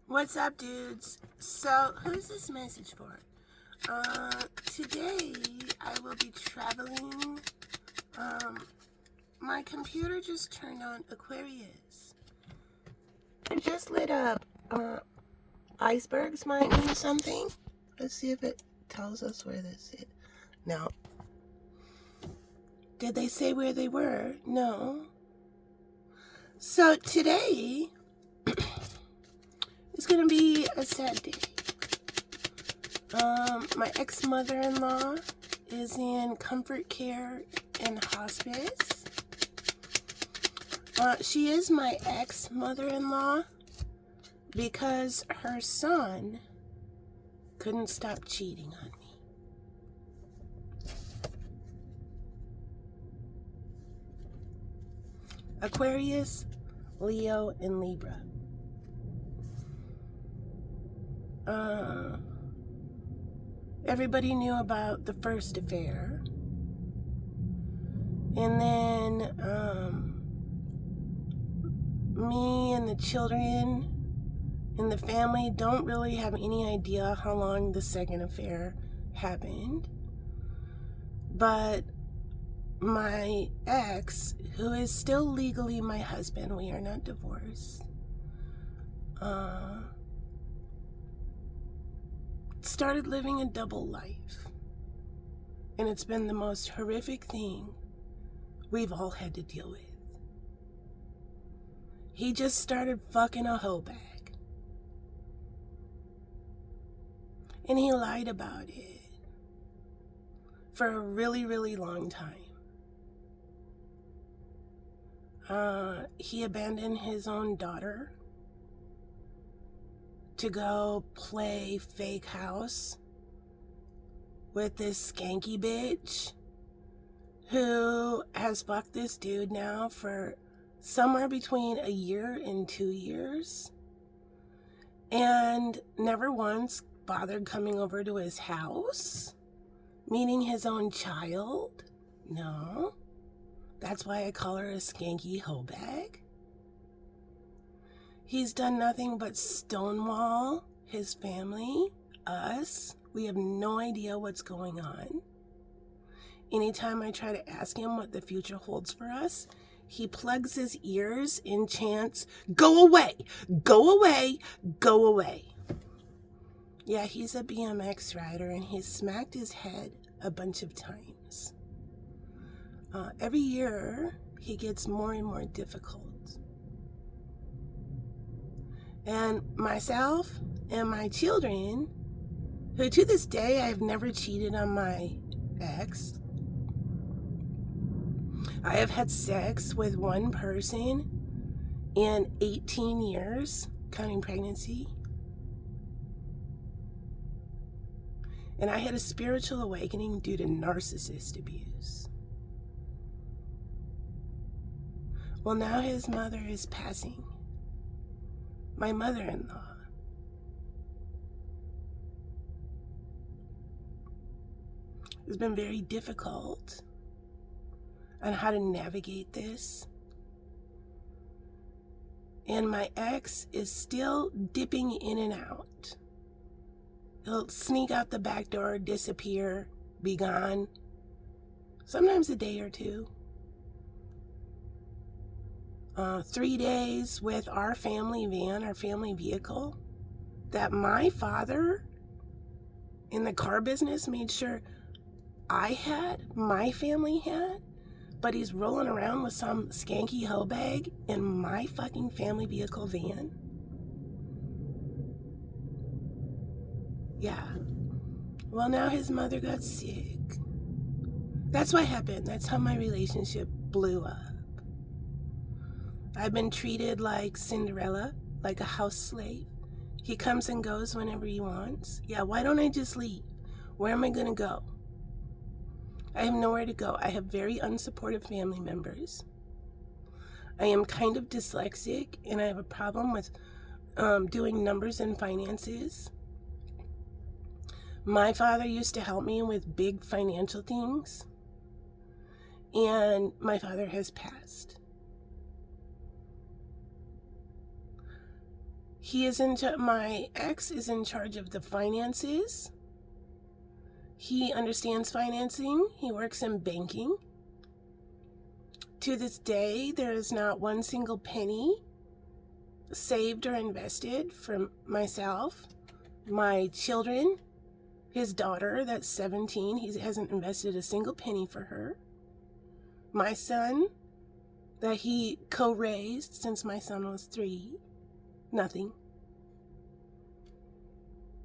What's up, dudes? So, who's this message for? Today I will be traveling. My computer just turned on Aquarius. It just lit up. Icebergs might mean something. Let's see if it tells us where this is. No. Did they say where they were? No. So today it's gonna be a sad day. My ex-mother-in-law is in comfort care and hospice. She is my ex-mother-in-law because her son couldn't stop cheating on me. Aquarius, Leo, and Libra. Everybody knew about the first affair. And then me and the children and the family don't really have any idea how long the second affair happened. But my ex, who is still legally my husband, we are not divorced, started living a double life. And it's been the most horrific thing we've all had to deal with. He just started fucking a hoe bag. And he lied about it for a really, really long time. He abandoned his own daughter to go play fake house with this skanky bitch who has fucked this dude now for somewhere between a year and 2 years, and never once bothered coming over to his house, meeting his own child. No. That's why I call her a skanky hoe bag. He's done nothing but stonewall his family, us. We have no idea what's going on. Anytime I try to ask him what the future holds for us, he plugs his ears and chants, "Go away, go away, go away." Yeah, he's a BMX rider and he's smacked his head a bunch of times. Every year, he gets more and more difficult. And myself and my children, who to this day I have never cheated on my ex. I have had sex with one person in 18 years, counting pregnancy. And I had a spiritual awakening due to narcissist abuse. Well, now his mother is passing. My mother-in-law. It's been very difficult on how to navigate this. And my ex is still dipping in and out. He'll sneak out the back door, disappear, be gone. Sometimes a day or two. 3 days with our family van, our family vehicle, that my father in the car business made sure I had, my family had, but he's rolling around with some skanky hoe bag in my fucking family vehicle van. Yeah. Well, now his mother got sick. That's what happened. That's how my relationship blew up. I've been treated like Cinderella, like a house slave. He comes and goes whenever he wants. Yeah, why don't I just leave? Where am I going to go? I have nowhere to go. I have very unsupportive family members. I am kind of dyslexic, and I have a problem with doing numbers and finances. My father used to help me with big financial things, and my father has passed. My ex is in charge of the finances. He understands financing. He works in banking. To this day, there is not one single penny saved or invested for myself, my children, his daughter that's 17. He hasn't invested a single penny for her. My son that he co-raised since my son was 3. Nothing.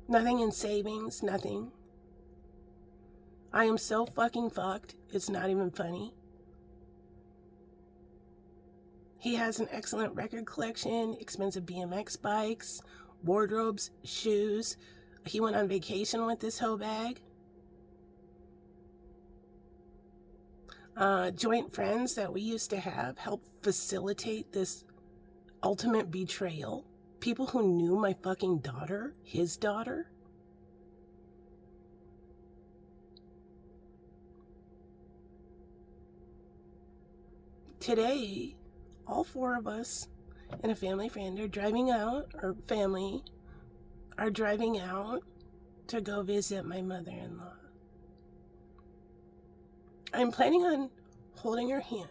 Nothing in savings, nothing. I am so fucking fucked, it's not even funny. He has an excellent record collection, expensive BMX bikes, wardrobes, shoes. He went on vacation with this hoe bag. Joint friends that we used to have helped facilitate this ultimate betrayal. People who knew my fucking daughter, his daughter. Today, all 4 of us and a family friend are driving out to go visit my mother-in-law. I'm planning on holding her hand.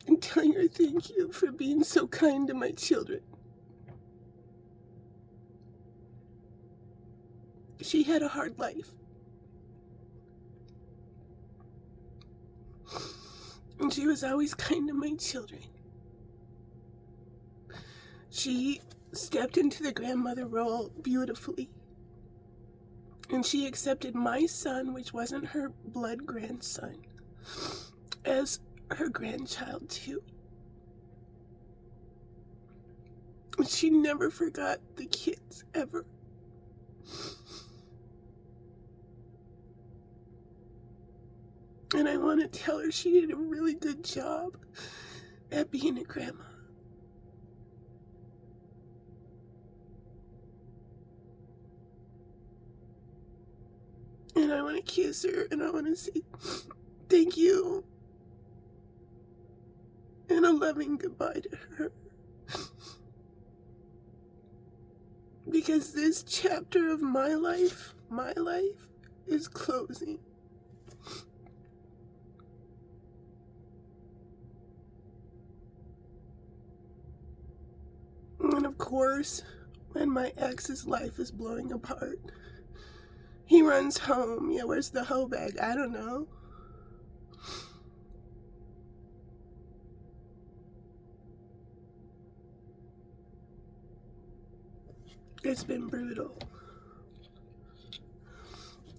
And telling her thank you for being so kind to my children. She had a hard life. And she was always kind to my children. She stepped into the grandmother role beautifully. And she accepted my son, which wasn't her blood grandson, as her grandchild too. She never forgot the kids, ever. And I want to tell her she did a really good job at being a grandma. And I want to kiss her and I want to say thank you. And a loving goodbye to her. Because this chapter of my life is closing. And of course, when my ex's life is blowing apart, he runs home. Yeah, where's the hoe bag? I don't know. It's been brutal.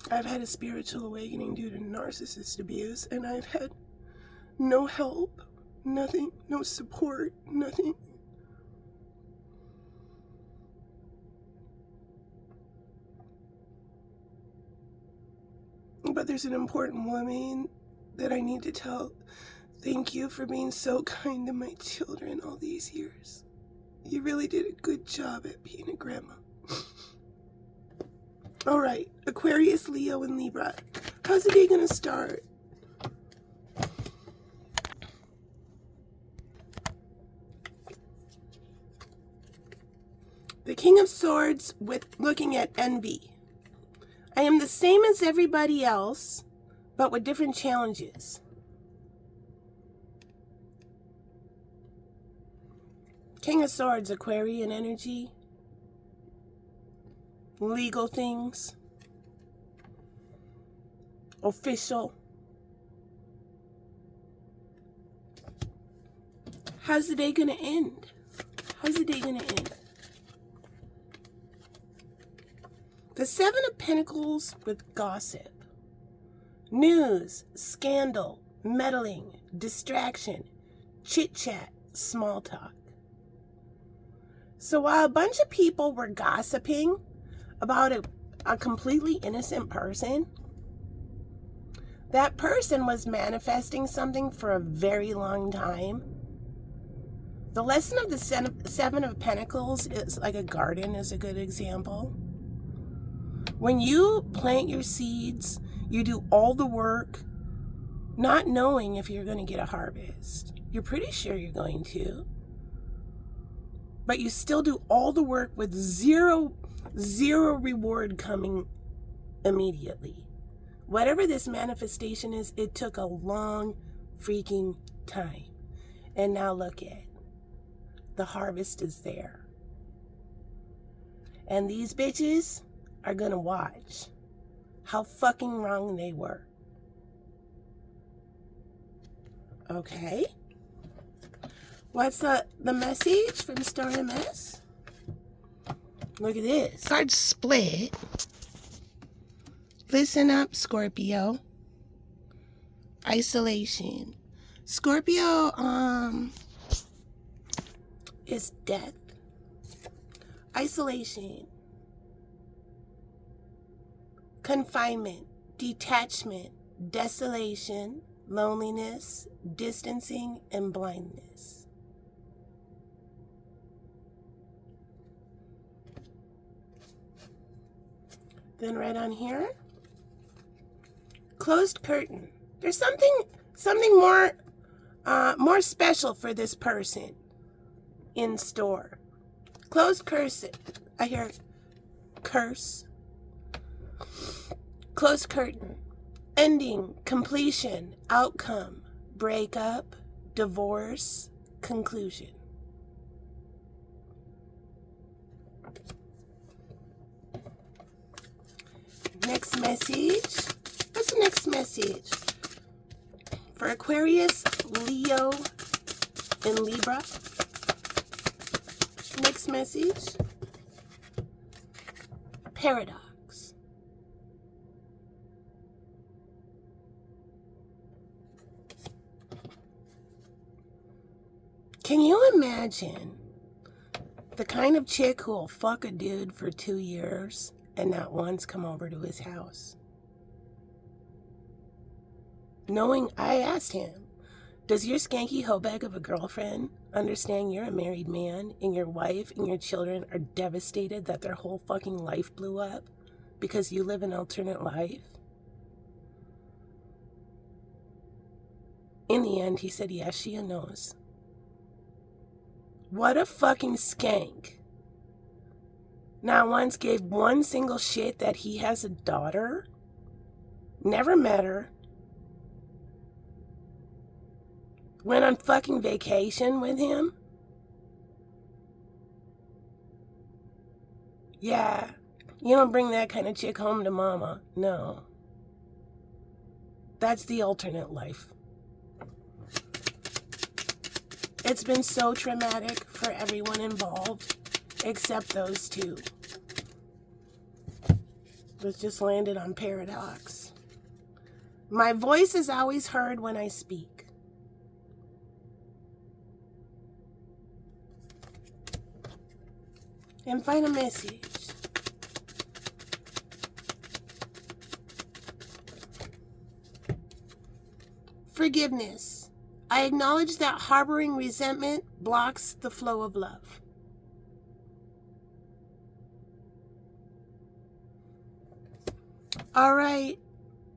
I've had a spiritual awakening due to narcissist abuse, and I've had no help, nothing, no support, nothing. But there's an important woman that I need to tell. Thank you for being so kind to my children all these years. You really did a good job at being a grandma. All right, Aquarius, Leo, and Libra. How's the day gonna start? The King of Swords with looking at envy. I am the same as everybody else, but with different challenges. King of Swords, Aquarian energy. Legal things. Official. How's the day gonna end? How's the day gonna end? The Seven of Pentacles with gossip. News, scandal, meddling, distraction, chit-chat, small talk. So while a bunch of people were gossiping about a completely innocent person, that person was manifesting something for a very long time. The lesson of the Seven of Pentacles is like a garden is a good example. When you plant your seeds, You do all the work, not knowing if you're going to get a harvest. You're pretty sure you're going to. But you still do all the work with zero reward coming immediately. Whatever this manifestation is, it took a long freaking time. And now look at it. The harvest is there. And these bitches are gonna watch how fucking wrong they were. Okay. What's the message from Star MS? Look at this. Card split. Listen up, Scorpio. Isolation. Scorpio is death. Isolation. Confinement. Detachment. Desolation. Loneliness. Distancing and blindness. Then right on here, closed curtain. There's something more special for this person in store. Closed curse. I hear curse. Closed curtain. Ending, completion, outcome, breakup, divorce, conclusion. Next message. What's the next message? For Aquarius, Leo, and Libra. Next message. Paradox. Can you imagine the kind of chick who will fuck a dude for 2 years and not once come over to his house? Knowing, I asked him, does your skanky hoebag of a girlfriend understand you're a married man and your wife and your children are devastated that their whole fucking life blew up because you live an alternate life? In the end, he said, yes, she knows. What a fucking skank. Not once gave one single shit that he has a daughter. Never met her. Went on fucking vacation with him. Yeah, you don't bring that kind of chick home to mama. No. That's the alternate life. It's been so traumatic for everyone involved, except those two. Let's just landed on paradox. My voice is always heard when I speak. And find a message. Forgiveness. I acknowledge that harboring resentment blocks the flow of love. All right.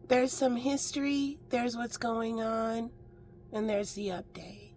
There's some history, there's what's going on, and there's the update.